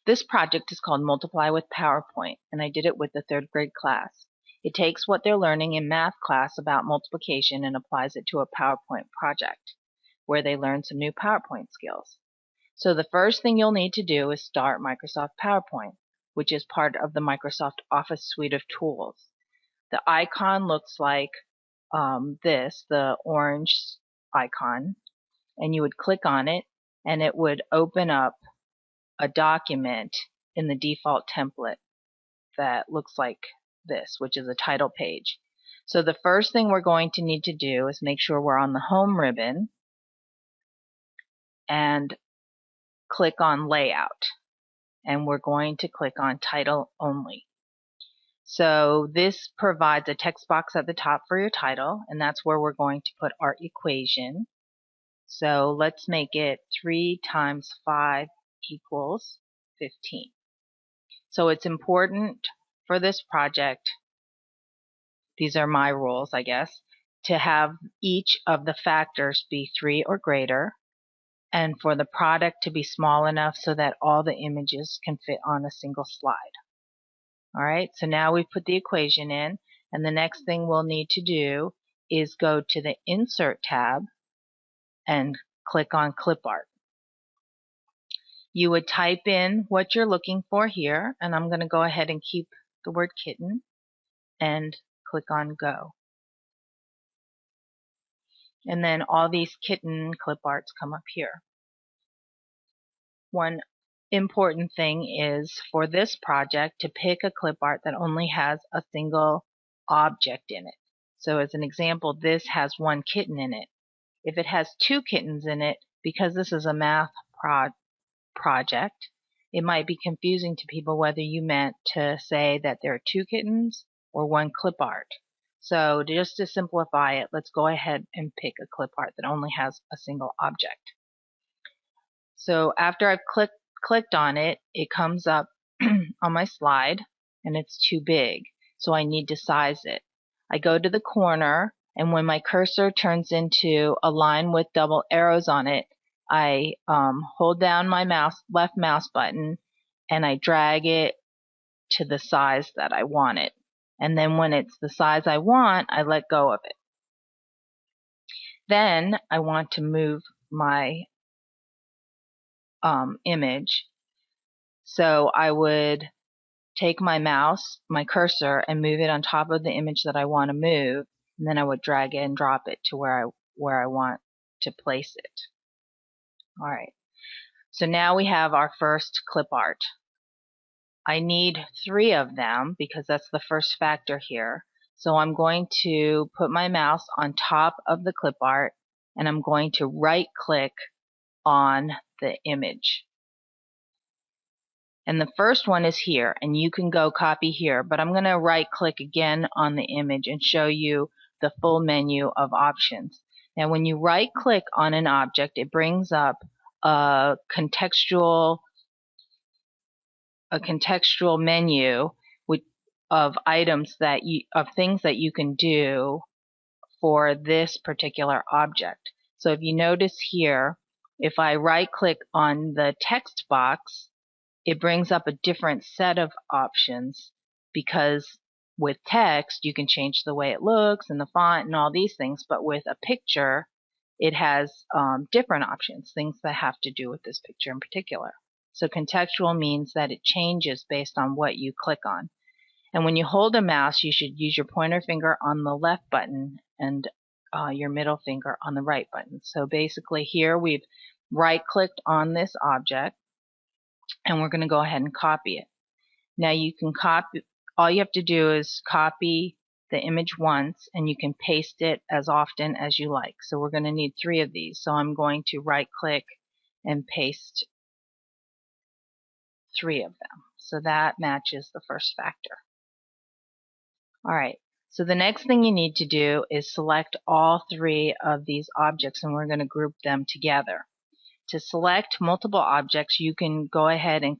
This project is called Multiply with PowerPoint, and I did it with the 3rd grade class. It takes what they're learning in math class about multiplication and applies it to a PowerPoint project, where they learn some new PowerPoint skills. So the first thing you'll need to do is start Microsoft PowerPoint, which is part of the Microsoft Office suite of tools. The icon looks like the orange icon, and you would click on it, and it would open up a document in the default template that looks like this, which is a title page. So the first thing we're going to need to do is make sure we're on the home ribbon and click on layout, and we're going to click on title only. So this provides a text box at the top for your title, and that's where we're going to put our equation. So let's make it 3 times 5 equals 15. So it's important for this project, these are my rules, I guess, to have each of the factors be 3 or greater, and for the product to be small enough so that all the images can fit on a single slide. Alright, so now we've put the equation in, and the next thing we'll need to do is go to the Insert tab and click on Clip Art. You would type in what you're looking for here, and I'm going to go ahead and keep the word kitten and click on Go. And then all these kitten clip arts come up here. One important thing is for this project to pick a clip art that only has a single object in it. So as an example, this has 1 kitten in it. If it has 2 kittens in it, because this is a math project, it might be confusing to people whether you meant to say that there are 2 kittens or 1 clip art. So just to simplify it, let's go ahead and pick a clip art that only has a single object. So after I've clicked on it, it comes up on my slide, and it's too big, so I need to size it. I go to the corner, and when my cursor turns into a line with double arrows on it, I hold down my left mouse button, and I drag it to the size that I want it. And then when it's the size I want, I let go of it. Then I want to move my image. So I would take my mouse, my cursor, and move it on top of the image that I want to move, and then I would drag it and drop it to where I want to place it. Alright, so now we have our first clip art. I need 3 of them because that's the first factor here. So I'm going to put my mouse on top of the clip art, and I'm going to right click on the image. And the first one is here, and you can go copy here, but I'm going to right click again on the image and show you the full menu of options. Now when you right click on an object, it brings up a contextual menu of items of things that you can do for this particular object. So if you notice here, if I right click on the text box, it brings up a different set of options, because with text you can change the way it looks and the font and all these things, but with a picture it has different options, things that have to do with this picture in particular. So contextual means that it changes based on what you click on. And when you hold a mouse, you should use your pointer finger on the left button and your middle finger on the right button. So basically here we've right clicked on this object, and we're going to go ahead and copy it. Now you can copy, all you have to do is copy the image once, and you can paste it as often as you like. So we're going to need 3 of these. So I'm going to right click and paste 3 of them. So that matches the first factor. Alright, so the next thing you need to do is select all 3 of these objects, and we're going to group them together. To select multiple objects, you can go ahead and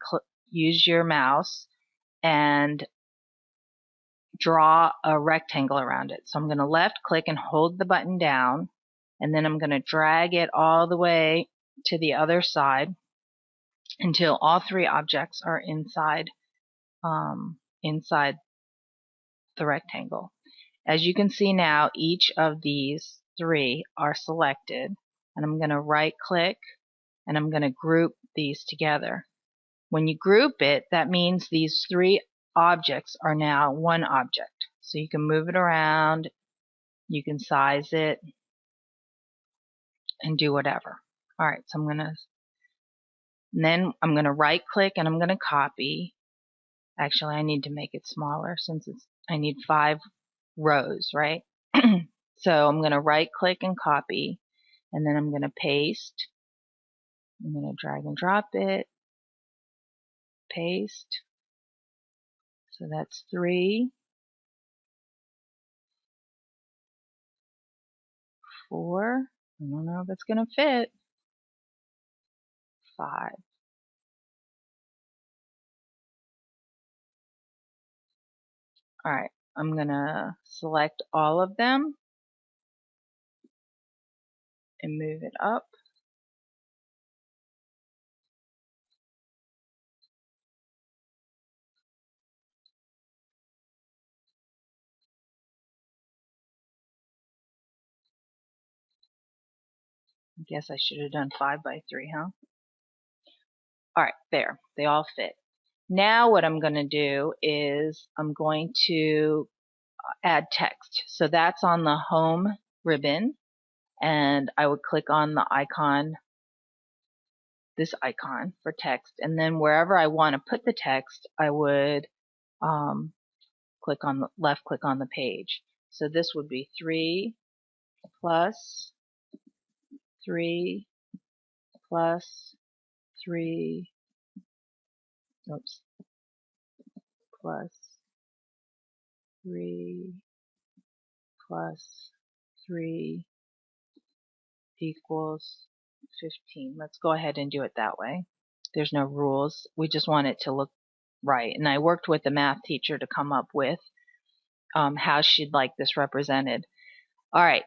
use your mouse and draw a rectangle around it. So I'm going to left click and hold the button down, and then I'm going to drag it all the way to the other side, until all three objects are inside inside the rectangle. As you can see now, each of these three are selected, and I'm going to right click and I'm going to group these together. When you group it, that means these three objects are now one object. So you can move it around, you can size it, and do whatever. Alright, so then I'm going to right click and I'm going to copy. Actually, I need to make it smaller since I need 5 rows, right? So I'm going to right click and copy, and then I'm going to paste. I'm going to drag and drop it, paste. So that's 3, 4. I don't know if it's going to fit. 5. Alright, I'm going to select all of them and move it up. I guess I should have done 5 by 3, huh? Alright, there. They all fit. Now what I'm going to do is I'm going to add text. So that's on the home ribbon, and I would click on the icon, this icon for text, and then wherever I want to put the text, I would left click on the page. So this would be 3 plus 3 plus 3, oops, plus 3 plus 3 equals 15. Let's go ahead and do it that way. There's no rules. We just want it to look right. And I worked with the math teacher to come up with how she'd like this represented. All right.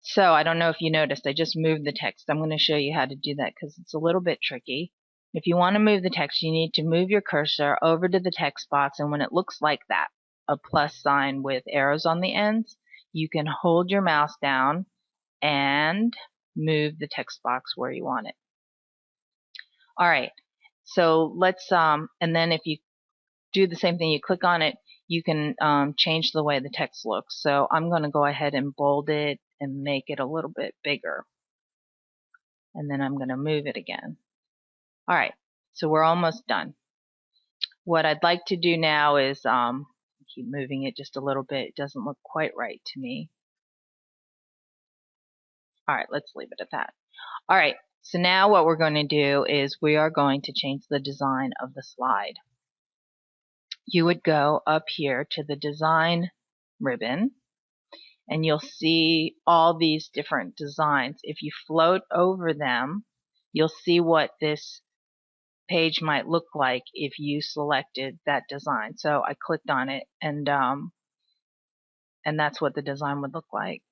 So I don't know if you noticed, I just moved the text. I'm going to show you how to do that because it's a little bit tricky. If you want to move the text, you need to move your cursor over to the text box, and when it looks like that, a plus sign with arrows on the ends, you can hold your mouse down and move the text box where you want it. All right, so let's, and then if you do the same thing, you click on it, you can change the way the text looks. So I'm going to go ahead and bold it and make it a little bit bigger. And then I'm going to move it again. All right, so we're almost done. What I'd like to do now is keep moving it just a little bit. It doesn't look quite right to me. All right, let's leave it at that. All right, so now what we're going to do is we are going to change the design of the slide. You would go up here to the design ribbon, and you'll see all these different designs. If you float over them, you'll see what this page might look like if you selected that design. So I clicked on it, and that's what the design would look like.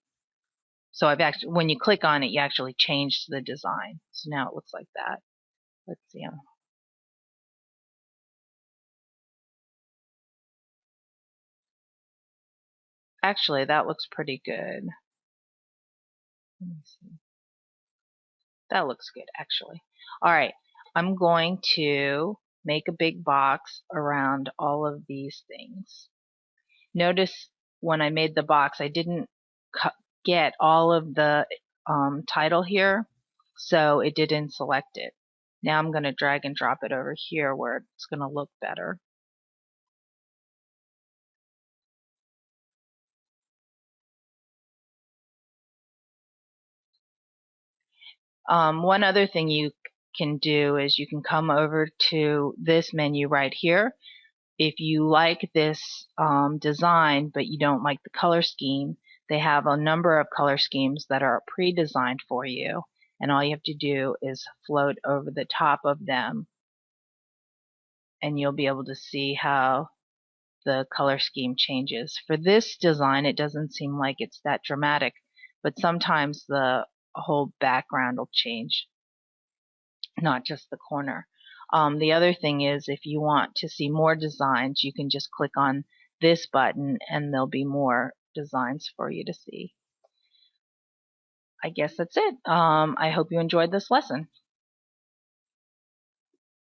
So I've actually, when you click on it, you actually change the design. So now it looks like that. Let's see. Actually, that looks pretty good. Let me see. That looks good, actually. All right, I'm going to make a big box around all of these things. Notice when I made the box, I didn't get all of the title here, so it didn't select it. Now I'm going to drag and drop it over here where it's going to look better. One other thing you can do is you can come over to this menu right here. If you like this design but you don't like the color scheme, they have a number of color schemes that are pre-designed for you, and all you have to do is float over the top of them and you'll be able to see how the color scheme changes. For this design, it doesn't seem like it's that dramatic, but sometimes the whole background will change, not just the corner. The other thing is, if you want to see more designs, you can just click on this button and there'll be more designs for you to see. I guess that's it. I hope you enjoyed this lesson.